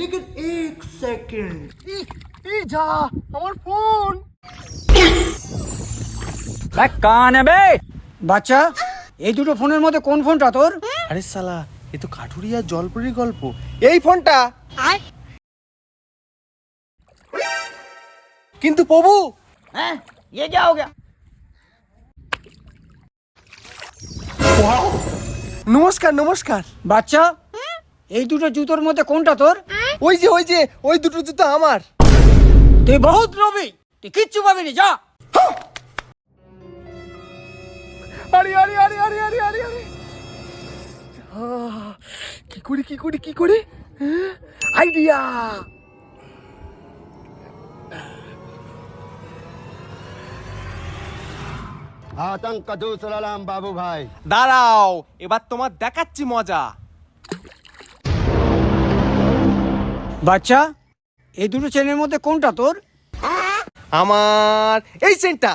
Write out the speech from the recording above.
लेकिन एक सेकंड। যা আমার ফোন। কান বে বাচ্চা, এই দুটো ফোনের মধ্যে কোন ফোনটা তোর? আরে শালা, এ তো কাঠুরি আর জলপরির গল্প। এই ফোনটা। কিন্তু প্রভু, हैं ये क्या हो गया? নমস্কার নমস্কার। বাচ্চা, এই দুটো জুতোর মধ্যে কোনটা তোর? ওই দুটো জুতো আমার। তুই বহুত লোভী, তুই কিচ্ছু পাবি না, যা। আরে আরে আরে আরে আরে আরে আরে কি করে আইডিয়া। आतंक का दूसरा नाम बाबू भाई। দাঁড়াও, এবার তোমার দেখাচ্ছি মজা। বাচ্চা, এই দুটো চেনের মধ্যে কোনটা তোর? আমার এই চেনটা।